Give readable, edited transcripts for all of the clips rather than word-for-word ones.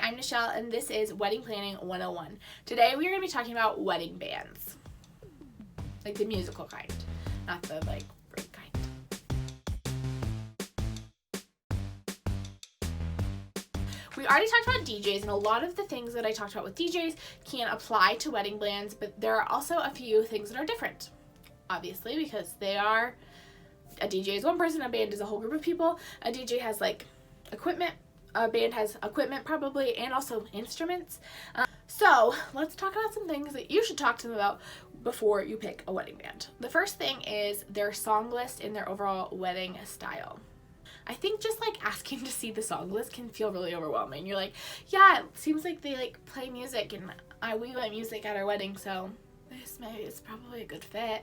I'm Nichelle, and this is Wedding Planning 101. Today we are going to be talking about wedding bands. Like the musical kind, not the break kind. We already talked about DJs, and a lot of the things that I talked about with DJs can apply to wedding bands, but there are also a few things that are different. Obviously, because they are, a DJ is one person, a band is a whole group of people. A DJ has equipment, a band has equipment probably, and also instruments. So let's talk about some things that you should talk to them about before you pick a wedding band. The first thing is their song list and their overall wedding style. I think just asking to see the song list can feel really overwhelming. You're like, yeah, it seems like they play music, and we play music at our wedding, so it's probably a good fit.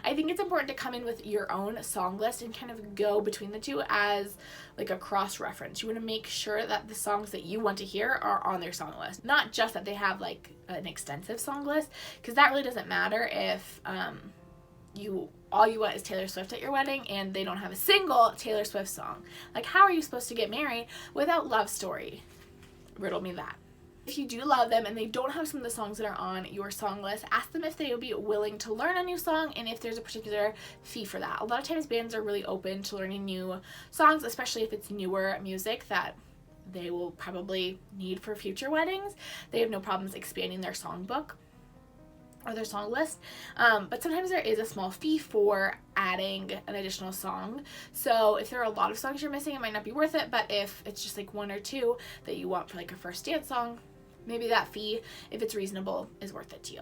I think it's important to come in with your own song list and kind of go between the two as a cross-reference. You want to make sure that the songs that you want to hear are on their song list, not just that they have an extensive song list, because that really doesn't matter if all you want is Taylor Swift at your wedding and they don't have a single Taylor Swift song. How are you supposed to get married without Love Story? Riddle me that. If you do love them and they don't have some of the songs that are on your song list, ask them if they would be willing to learn a new song and if there's a particular fee for that. A lot of times bands are really open to learning new songs, especially if it's newer music that they will probably need for future weddings. They have no problems expanding their songbook or their song list, but sometimes there is a small fee for adding an additional song. So if there are a lot of songs you're missing, it might not be worth it, but if it's just one or two that you want for a first dance song, maybe that fee, if it's reasonable, is worth it to you.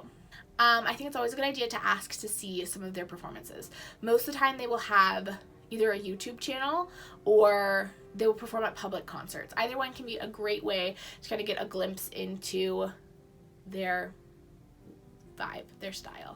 I think it's always a good idea to ask to see some of their performances. Most of the time they will have either a YouTube channel or they will perform at public concerts. Either one can be a great way to kind of get a glimpse into their vibe, their style.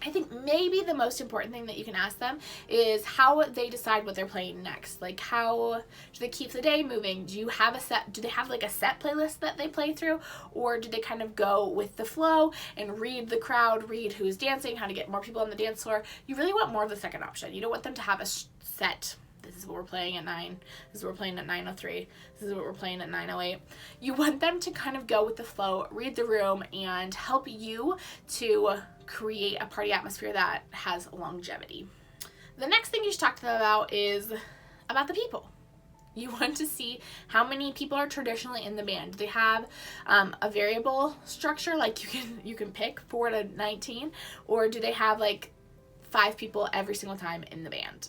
I think maybe the most important thing that you can ask them is how they decide what they're playing next. How do they keep the day moving? Do they have a set playlist that they play through, or do they kind of go with the flow and read the crowd, read who's dancing, how to get more people on the dance floor? You really want more of the second option. You don't want them to have a set. This is what we're playing at 9. This is what we're playing at 9:03. This is what we're playing at 9:08. You want them to kind of go with the flow, read the room, and help you to create a party atmosphere that has longevity. The next thing you should talk to them about is about the people. You want to see how many people are traditionally in the band. Do they have a variable structure, you can pick 4 to 19, or do they have 5 people every single time in the band?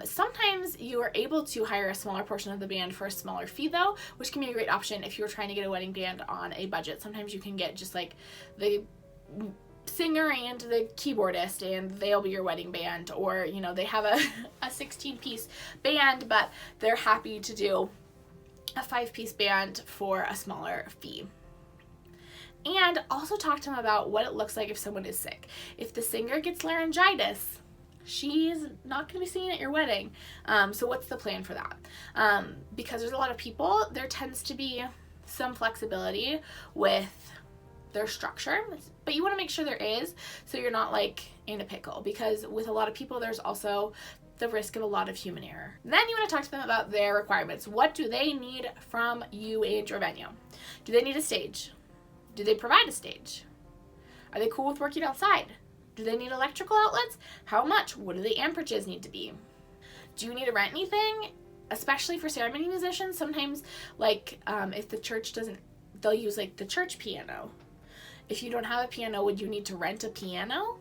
Sometimes you are able to hire a smaller portion of the band for a smaller fee though, which can be a great option if you're trying to get a wedding band on a budget. Sometimes you can get just the singer and the keyboardist and they'll be your wedding band, or they have a 16-piece band but they're happy to do a 5-piece band for a smaller fee. And also talk to them about what it looks like if someone is sick. If the singer gets laryngitis, she's not going to be singing at your wedding. So what's the plan for that? Because there's a lot of people, there tends to be some flexibility with their structure, but you want to make sure there is, so you're not in a pickle, because with a lot of people there's also the risk of a lot of human error. Then you want to talk to them about their requirements. What do they need from you and your venue? Do they need a stage? Do they provide a stage? Are they cool with working outside? Do they need electrical outlets? How much? What do the amperages need to be? Do you need to rent anything? Especially for ceremony musicians, sometimes if the church doesn't, they'll use the church piano. If you don't have a piano, would you need to rent a piano?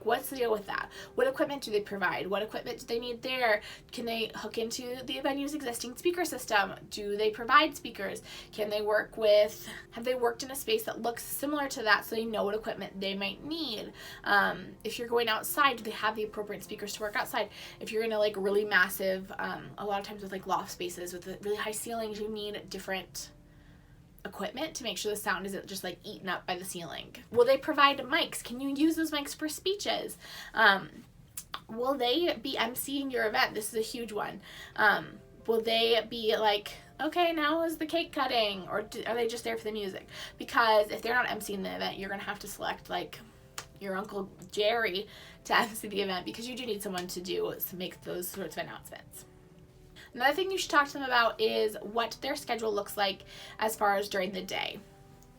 What's the deal with that? What equipment do they provide? What equipment do they need there? Can they hook into the venue's existing speaker system? Do they provide speakers? Have they worked in a space that looks similar to that so they know what equipment they might need? If you're going outside, do they have the appropriate speakers to work outside? If you're in a really massive, a lot of times with loft spaces with really high ceilings, you need different equipment to make sure the sound isn't just eaten up by the ceiling. Will they provide mics? Can you use those mics for speeches? Will they be emceeing your event? This is a huge one. Will they be okay, now is the cake cutting, or are they just there for the music? Because if they're not emceeing the event, you're gonna have to select your Uncle Jerry to emcee the event, because you do need someone to make those sorts of announcements. Another thing you should talk to them about is what their schedule looks like as far as during the day.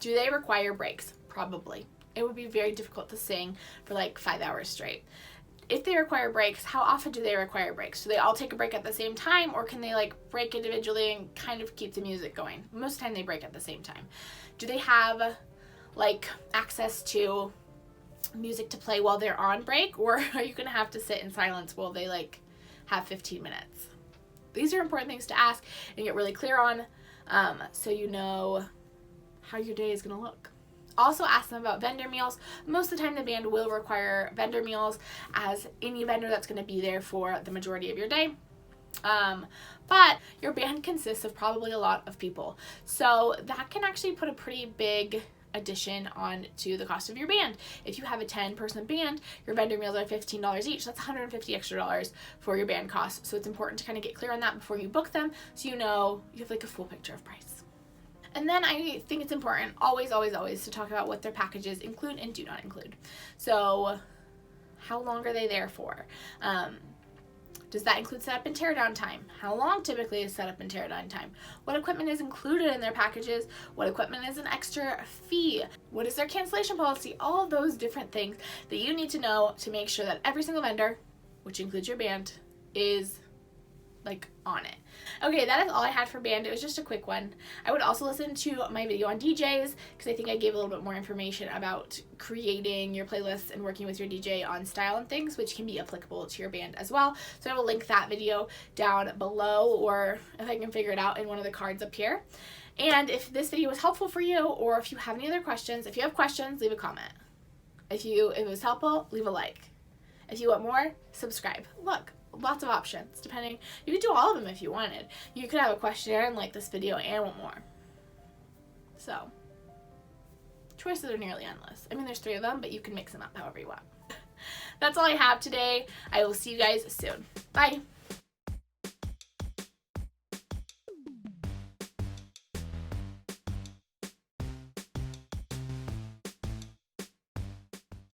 Do they require breaks? Probably. It would be very difficult to sing for like 5 hours straight. If they require breaks, how often do they require breaks? Do they all take a break at the same time, or can they like break individually and kind of keep the music going? Most of the time they break at the same time. Do they have like access to music to play while they're on break, or are you going to have to sit in silence while they like have 15 minutes? These are important things to ask and get really clear on, so you know how your day is going to look. Also ask them about vendor meals. Most of the time the band will require vendor meals, as any vendor that's going to be there for the majority of your day. But your band consists of probably a lot of people, so that can actually put a pretty big addition on to the cost of your band. If you have a 10-person band, your vendor meals are $15 each. That's $150 extra for your band costs. So it's important to kind of get clear on that before you book them, so you know you have like a full picture of price. And then I think it's important always to talk about what their packages include and do not include. So how long are they there for? Does that include setup and teardown time? How long typically is setup and teardown time? What equipment is included in their packages? What equipment is an extra fee? What is their cancellation policy? All of those different things that you need to know to make sure that every single vendor, which includes your band, is like on it. Okay, that is all I had for band. It was just a quick one. I would also listen to my video on DJs, because I think I gave a little bit more information about creating your playlists and working with your DJ on style and things, which can be applicable to your band as well. So I will link that video down below, or if I can figure it out, in one of the cards up here. And if this video was helpful for you, or if you have any other questions, if you have questions, leave a comment. If it was helpful, leave a like. If you want more, subscribe. Look, lots of options. Depending, you could do all of them if you wanted. You could have a questionnaire and like this video and want more. So choices are nearly endless. I mean, there's 3 of them, but you can mix them up however you want. That's all I have today. I will see you guys soon. Bye.